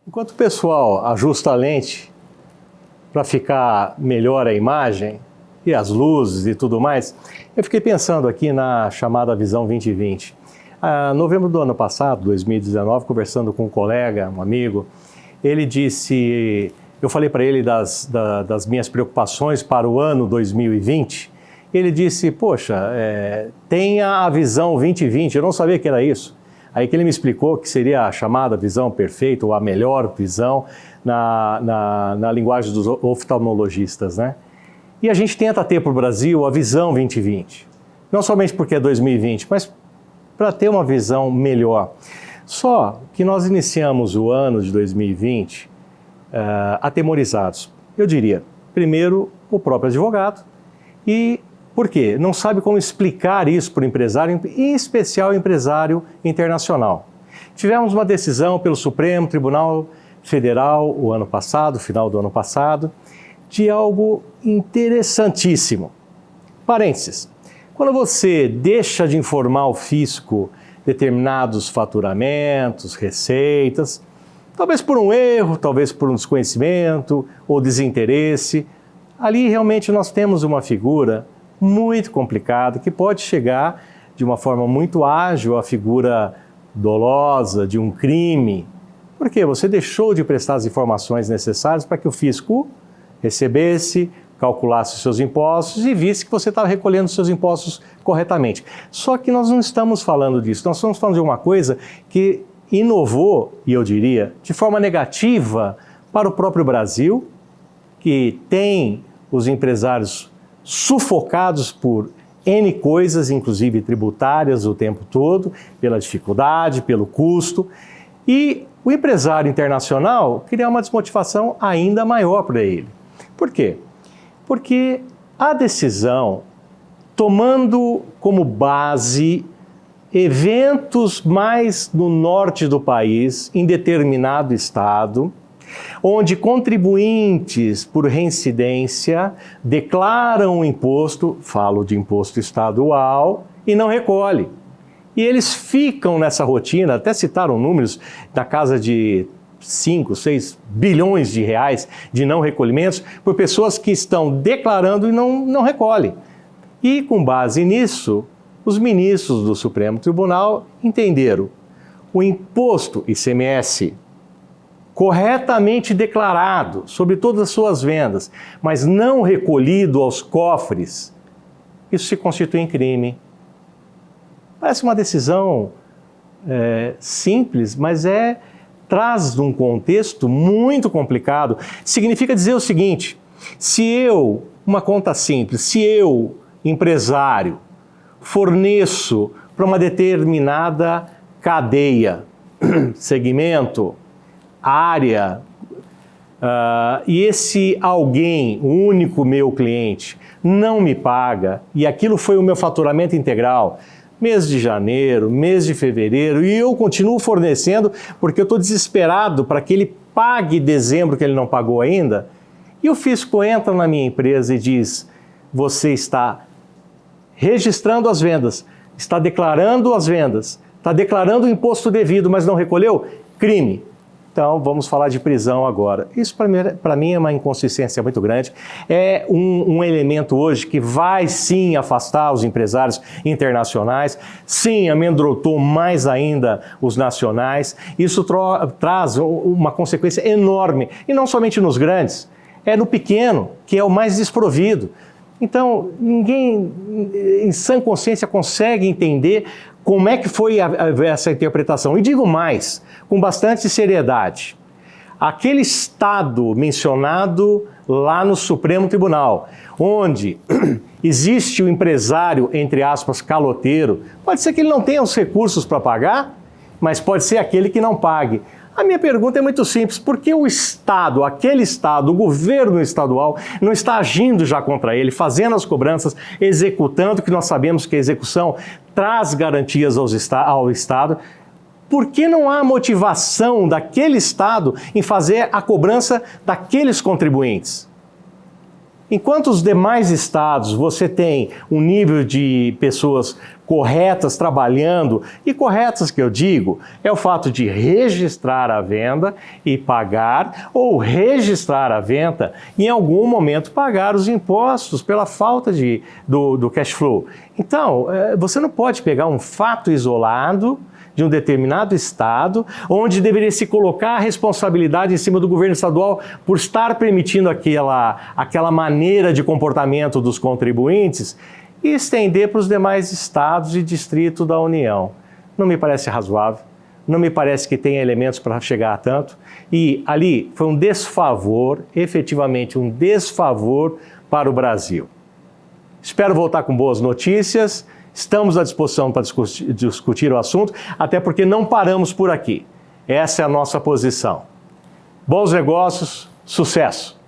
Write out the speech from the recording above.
Enquanto o pessoal ajusta a lente para ficar melhor a imagem e as luzes e tudo mais, eu fiquei pensando aqui na chamada Visão 2020. Em novembro do ano passado, 2019, conversando com um colega, um amigo, ele disse, eu falei para ele das minhas preocupações para o ano 2020, ele disse, poxa, tenha a Visão 2020, eu não sabia que era isso. Aí que ele me explicou que seria a chamada visão perfeita, ou a melhor visão, na linguagem dos oftalmologistas, né? E a gente tenta ter para o Brasil a Visão 2020. Não somente porque é 2020, mas para ter uma visão melhor. Só que nós iniciamos o ano de 2020 atemorizados. Eu diria, primeiro, o próprio advogado. E por quê? Não sabe como explicar isso para o empresário, em especial o empresário internacional. Tivemos uma decisão pelo Supremo Tribunal Federal o ano passado, final do ano passado, de algo interessantíssimo. Parênteses. Quando você deixa de informar o fisco determinados faturamentos, receitas, talvez por um erro, talvez por um desconhecimento ou desinteresse, ali realmente nós temos uma figura muito complicada que pode chegar de uma forma muito ágil à figura dolosa de um crime. Porque você deixou de prestar as informações necessárias para que o fisco recebesse, calculasse os seus impostos e visse que você estava recolhendo os seus impostos corretamente. Só que nós não estamos falando disso, nós estamos falando de uma coisa que inovou, e eu diria, de forma negativa para o próprio Brasil, que tem os empresários sufocados por N coisas, inclusive tributárias o tempo todo, pela dificuldade, pelo custo, e o empresário internacional cria uma desmotivação ainda maior para ele. Por quê? Porque a decisão, tomando como base eventos mais no norte do país, em determinado estado, onde contribuintes por reincidência declaram o imposto, falo de imposto estadual, e não recolhe. E eles ficam nessa rotina, até citaram números na casa de 5, 6 bilhões de reais de não recolhimentos por pessoas que estão declarando e não recolhem. E com base nisso, os ministros do Supremo Tribunal entenderam o imposto ICMS corretamente declarado sobre todas as suas vendas, mas não recolhido aos cofres, isso se constitui em crime. Parece uma decisão simples, mas traz um contexto muito complicado. Significa dizer o seguinte, uma conta simples, se eu, empresário, forneço para uma determinada cadeia, segmento, área, e esse alguém, o único meu cliente, não me paga, e aquilo foi o meu faturamento integral, mês de janeiro, mês de fevereiro, e eu continuo fornecendo porque eu estou desesperado para que ele pague dezembro que ele não pagou ainda, e o fisco entra na minha empresa e diz, você está registrando as vendas, está declarando as vendas, está declarando o imposto devido, mas não recolheu? Crime. Então, vamos falar de prisão agora. Isso, para mim, é uma inconsistência muito grande. É um elemento hoje que vai, sim, afastar os empresários internacionais, sim, amedrontou mais ainda os nacionais. Isso traz uma consequência enorme, e não somente nos grandes, é no pequeno, que é o mais desprovido. Então, ninguém, em sã consciência, consegue entender como é que foi essa interpretação. E digo mais, com bastante seriedade. Aquele estado mencionado lá no Supremo Tribunal, onde existe o empresário, entre aspas, caloteiro, pode ser que ele não tenha os recursos para pagar, mas pode ser aquele que não pague. A minha pergunta é muito simples, por que o Estado, aquele Estado, o governo estadual, não está agindo já contra ele, fazendo as cobranças, executando, que nós sabemos que a execução traz garantias ao Estado? Por que não há motivação daquele Estado em fazer a cobrança daqueles contribuintes? Enquanto os demais estados você tem um nível de pessoas corretas trabalhando, e corretas que eu digo, é o fato de registrar a venda e pagar, ou registrar a venda e em algum momento pagar os impostos pela falta do cash flow. Então, você não pode pegar um fato isolado de um determinado estado, onde deveria se colocar a responsabilidade em cima do governo estadual por estar permitindo aquela maneira de comportamento dos contribuintes e estender para os demais estados e distritos da União. Não me parece razoável, não me parece que tenha elementos para chegar a tanto, e ali foi um desfavor, efetivamente um desfavor para o Brasil. Espero voltar com boas notícias. Estamos à disposição para discutir o assunto, até porque não paramos por aqui. Essa é a nossa posição. Bons negócios, sucesso!